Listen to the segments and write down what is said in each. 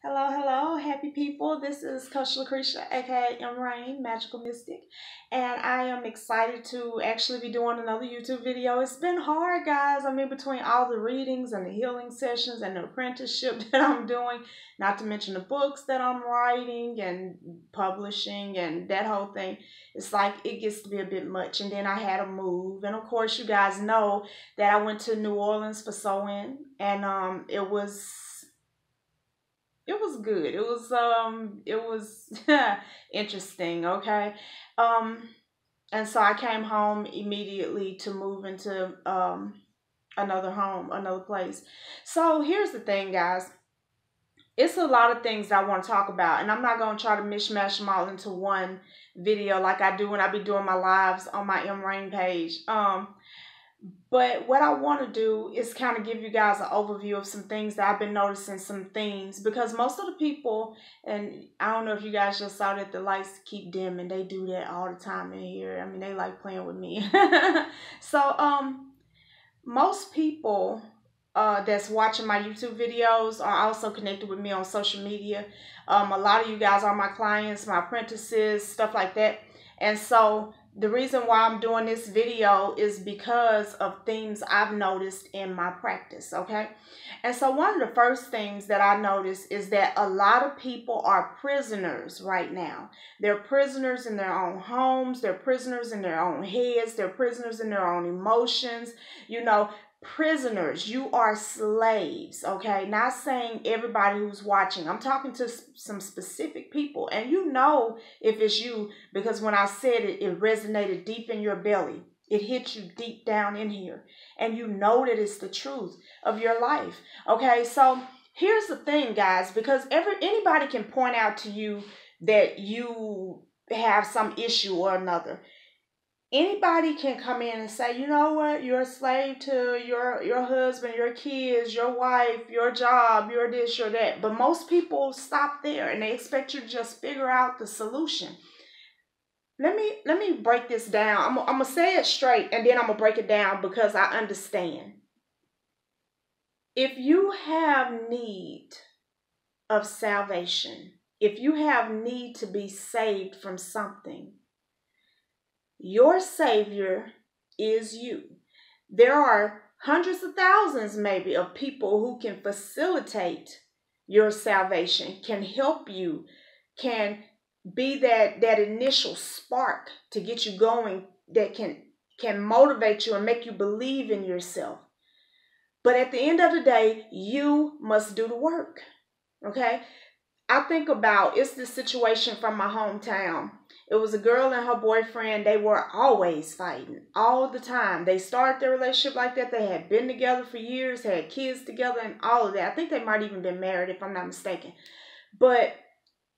Hello, hello, happy people. This is Coach Lucretia, aka Emme, Magical Mystic, and I am excited to actually be doing another YouTube video. It's been hard, guys. I mean, between all the readings and the healing sessions and the apprenticeship that I'm doing, not to mention the books that I'm writing and publishing and that whole thing, it's like it gets to be a bit much. And then I had to move, and of course, you guys know that I went to New Orleans for sewing, and it was good. It was interesting, okay? Um and so I came home immediately to move into another home, another place. So here's the thing, guys. It's a lot of things I want to talk about, and I'm not going to try to mishmash them all into one video like I do when I be doing my lives on my M Rain page. But what I want to do is kind of give you guys an overview of some things that I've been noticing, some themes, because most of the people, and I don't know if you guys just saw that the lights keep dimming. They do that all the time in here. I mean, they like playing with me. So, most people that's watching my YouTube videos are also connected with me on social media. A lot of you guys are my clients, my apprentices, stuff like that. And so the reason why I'm doing this video is because of things I've noticed in my practice, okay? And so one of the first things that I noticed is that a lot of people are prisoners right now. They're prisoners in their own homes. They're prisoners in their own heads. They're prisoners in their own emotions. You know, prisoners. You are slaves, okay? Not saying everybody who's watching. I'm talking to some specific people, and you know if it's you, because when I said it, it resonated deep in your belly. It hit you deep down in here, and you know that it's the truth of your life, okay? So here's the thing, guys, because anybody can point out to you that you have some issue or another. Anybody can come in and say, you know what, you're a slave to your husband, your kids, your wife, your job, your this, your that. But most people stop there and they expect you to just figure out the solution. Let me break this down. I'm gonna say it straight, and then I'm gonna break it down because I understand. If you have need of salvation, if you have need to be saved from something, your Savior is you. There are hundreds of thousands, maybe, of people who can facilitate your salvation, can help you, can be that initial spark to get you going, that can motivate you and make you believe in yourself. But at the end of the day, you must do the work, okay? I think about, it's the situation from my hometown. It was a girl and her boyfriend. They were always fighting all the time. They started their relationship like that. They had been together for years, had kids together, and all of that. I think they might even been married, if I'm not mistaken. But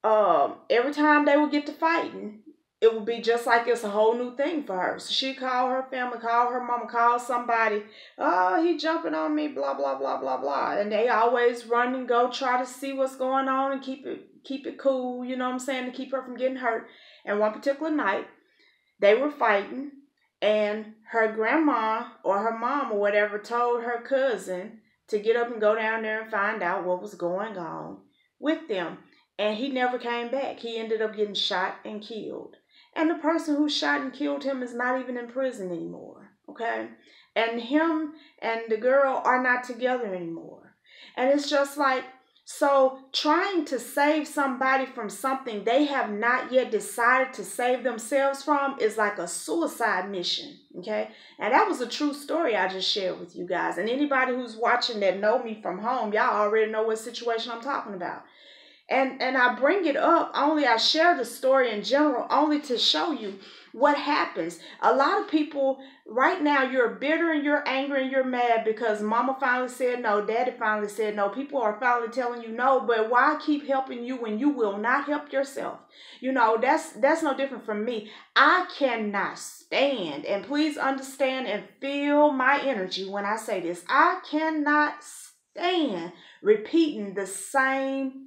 every time they would get to fighting, it would be just like it's a whole new thing for her. So she'd call her family, call her mama, call somebody. Oh, he jumping on me, blah, blah, blah, blah, blah. And they always run and go try to see what's going on and keep it cool, you know what I'm saying, to keep her from getting hurt. And one particular night, they were fighting, and her grandma or her mom or whatever told her cousin to get up and go down there and find out what was going on with them. And he never came back. He ended up getting shot and killed. And the person who shot and killed him is not even in prison anymore, okay? And him and the girl are not together anymore. And it's just like, so trying to save somebody from something they have not yet decided to save themselves from is like a suicide mission, okay? And that was a true story I just shared with you guys. And anybody who's watching that know me from home, y'all already know what situation I'm talking about. And I bring it up, I share the story in general only to show you what happens. A lot of people right now, you're bitter and you're angry and you're mad because mama finally said no, daddy finally said no. People are finally telling you no, but why keep helping you when you will not help yourself? You know, that's no different from me. I cannot stand, and please understand and feel my energy when I say this, I cannot stand repeating the same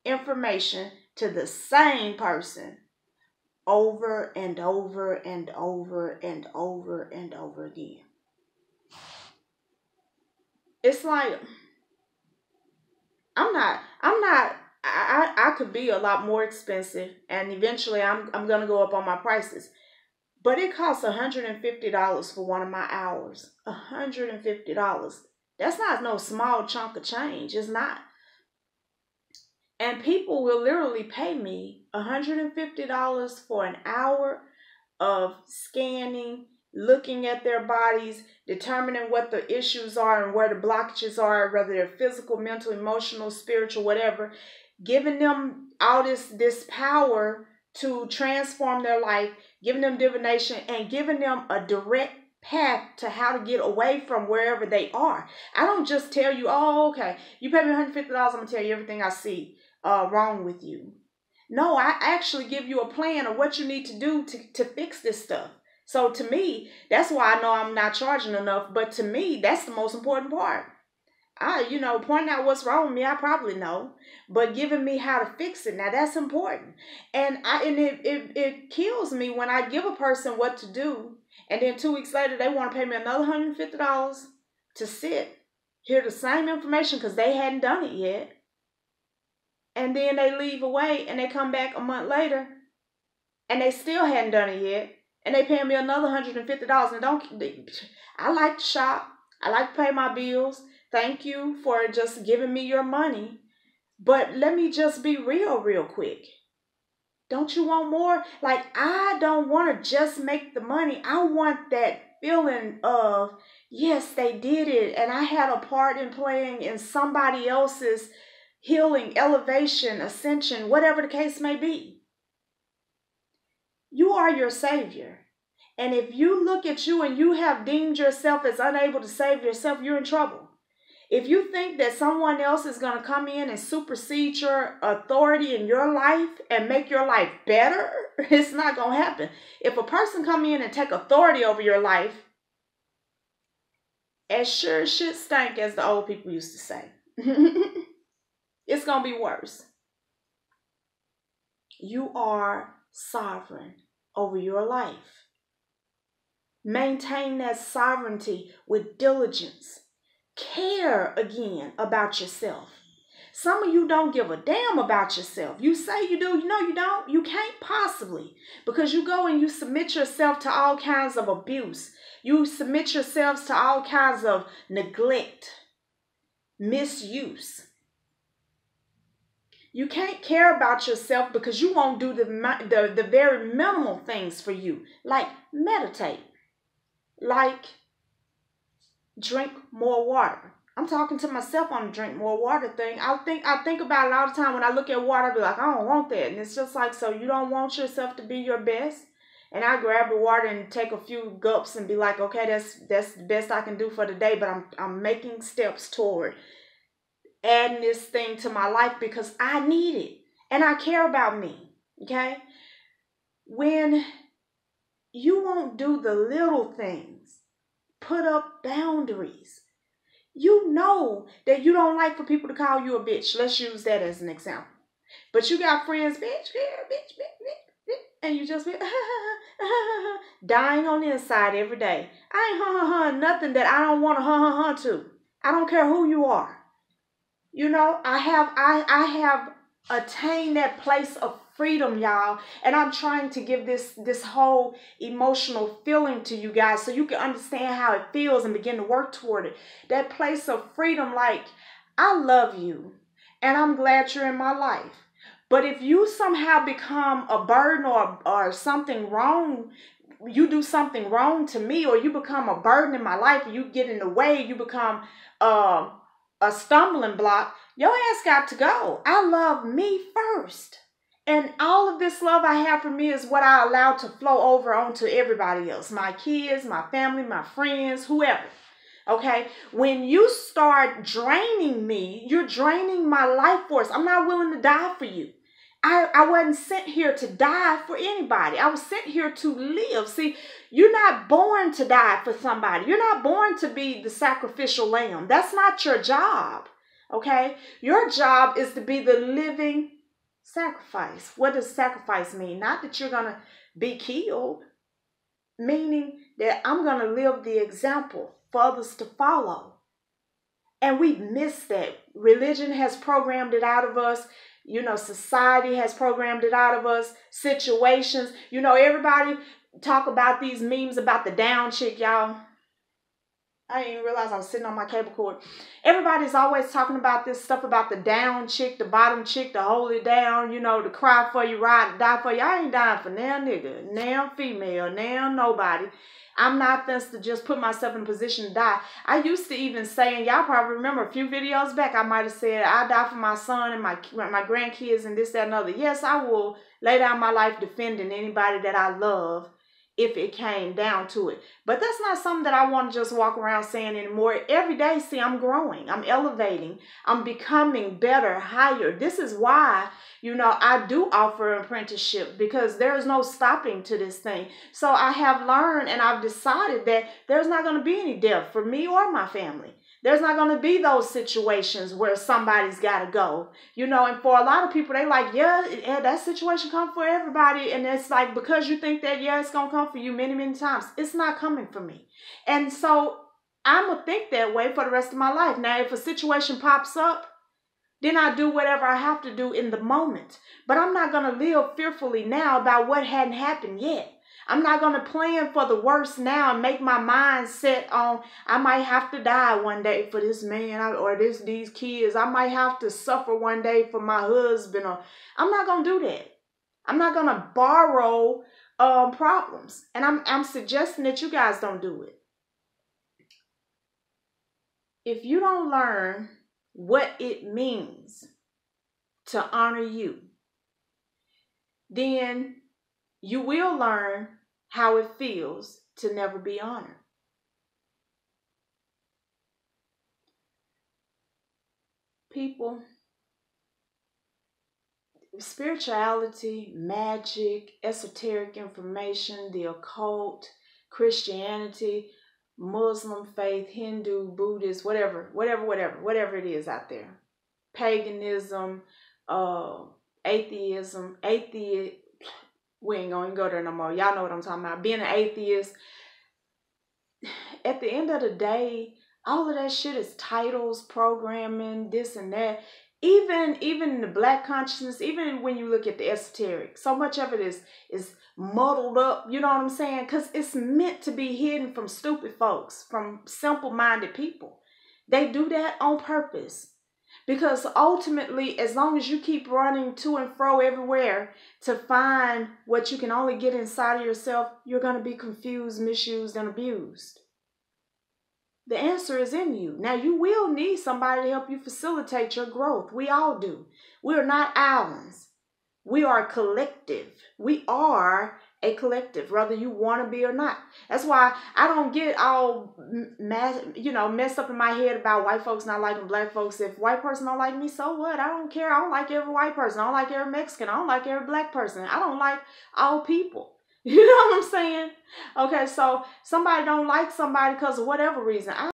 information to the same person over and over and over and over and over again. It's like I'm not I could be a lot more expensive, and eventually I'm gonna go up on my prices. But it costs $150 for one of my hours. $150. That's not no small chunk of change. It's not. And people will literally pay me $150 for an hour of scanning, looking at their bodies, determining what the issues are and where the blockages are, whether they're physical, mental, emotional, spiritual, whatever, giving them all this power to transform their life, giving them divination, and giving them a direct path to how to get away from wherever they are. I don't just tell you, oh, okay, you pay me $150, I'm going to tell you everything I see wrong with you. No, I actually give you a plan of what you need to do to fix this stuff. So to me, that's why I know I'm not charging enough. But to me, that's the most important part. Pointing out what's wrong with me, I probably know. But giving me how to fix it, now that's important. And it kills me when I give a person what to do, and then 2 weeks later, they want to pay me another $150 to sit, hear the same information because they hadn't done it yet. And then they leave away and they come back a month later and they still hadn't done it yet. And they pay me another $150. And I like to shop. I like to pay my bills. Thank you for just giving me your money. But let me just be real quick. Don't you want more? Like, I don't want to just make the money. I want that feeling of, yes, they did it. And I had a part in playing in somebody else's healing, elevation, ascension, whatever the case may be. You are your savior. And if you look at you and you have deemed yourself as unable to save yourself, you're in trouble. If you think that someone else is going to come in and supersede your authority in your life and make your life better, it's not going to happen. If a person come in and take authority over your life, as sure as shit stank, as the old people used to say. It's going to be worse. You are sovereign over your life. Maintain that sovereignty with diligence. Care again about yourself. Some of you don't give a damn about yourself. You say you do, you don't. You can't possibly, because you go and you submit yourself to all kinds of abuse. You submit yourselves to all kinds of neglect, misuse. You can't care about yourself because you won't do the very minimal things for you, like meditate, like drink more water. I'm talking to myself on the drink more water thing. I think about it all the time. When I look at water, I be like, I don't want that. And it's just like, so you don't want yourself to be your best? And I grab the water and take a few gulps and be like, okay, that's the best I can do for the day, but I'm making steps toward adding this thing to my life because I need it and I care about me. Okay? When you won't do the little things, put up boundaries. You know that you don't like for people to call you a bitch. Let's use that as an example. But you got friends, bitch, bitch, and you just be dying on the inside every day. I ain't nothing that I don't want to to. I don't care who you are. I have attained that place of freedom, y'all. And I'm trying to give this whole emotional feeling to you guys so you can understand how it feels and begin to work toward it. That place of freedom, like, I love you and I'm glad you're in my life. But if you somehow become a burden or something wrong, you do something wrong to me, or you become a burden in my life, or you get in the way, you become a stumbling block, your ass got to go. I love me first. And all of this love I have for me is what I allow to flow over onto everybody else. My kids, my family, my friends, whoever. Okay? When you start draining me, you're draining my life force. I'm not willing to die for you. I wasn't sent here to die for anybody. I was sent here to live. See, you're not born to die for somebody. You're not born to be the sacrificial lamb. That's not your job. Okay? Your job is to be the living sacrifice. What does sacrifice mean? Not that you're going to be killed, meaning that I'm going to live the example for others to follow. And we miss that. Religion has programmed it out of us. Society has programmed it out of us. Situations. Everybody talk about these memes about the down chick, y'all. I didn't even realize I was sitting on my cable cord. Everybody's always talking about this stuff about the down chick, the bottom chick, to hold it down, to cry for you, ride, to die for you. I ain't dying for now nigga, now female, now nobody. I'm not this to just put myself in a position to die. I used to even say, and y'all probably remember a few videos back, I might have said, I die for my son and my grandkids and this, that, and other. Yes, I will lay down my life defending anybody that I love if it came down to it. But that's not something that I want to just walk around saying anymore. Every day, see, I'm growing, I'm elevating, I'm becoming better, higher. This is why, I do offer an apprenticeship, because there is no stopping to this thing. So I have learned and I've decided that there's not going to be any death for me or my family. There's not going to be those situations where somebody's got to go, and for a lot of people, they like, yeah, that situation come for everybody. And it's like, because you think that, yeah, it's going to come for you many, many times, it's not coming for me. And so I'm going to think that way for the rest of my life. Now, if a situation pops up, then I do whatever I have to do in the moment. But I'm not going to live fearfully now about what hadn't happened yet. I'm not going to plan for the worst now and make my mind set on, I might have to die one day for this man or these kids. I might have to suffer one day for my husband. I'm not going to do that. I'm not going to borrow problems. And I'm suggesting that you guys don't do it. If you don't learn what it means to honor you, then you will learn how it feels to never be honored. People, spirituality, magic, esoteric information, the occult, Christianity, Muslim faith, Hindu, Buddhist, whatever it is out there. Paganism, atheism, we ain't gonna go there no more. Y'all know what I'm talking about. Being an atheist. At the end of the day, all of that shit is titles, programming, this and that. Even in the Black consciousness, even when you look at the esoteric, so much of it is muddled up, you know what I'm saying? Because it's meant to be hidden from stupid folks, from simple-minded people. They do that on purpose. Because ultimately, as long as you keep running to and fro everywhere to find what you can only get inside of yourself, you're going to be confused, misused, and abused. The answer is in you. Now, you will need somebody to help you facilitate your growth. We all do. We are not islands. We are a collective. We are a collective, whether you want to be or not. That's why I don't get all messed up in my head about white folks not liking black folks. If white person don't like me, so what? I don't care. I don't like every white person. I don't like every Mexican. I don't like every black person. I don't like all people. You know what I'm saying? Okay, so somebody don't like somebody because of whatever reason.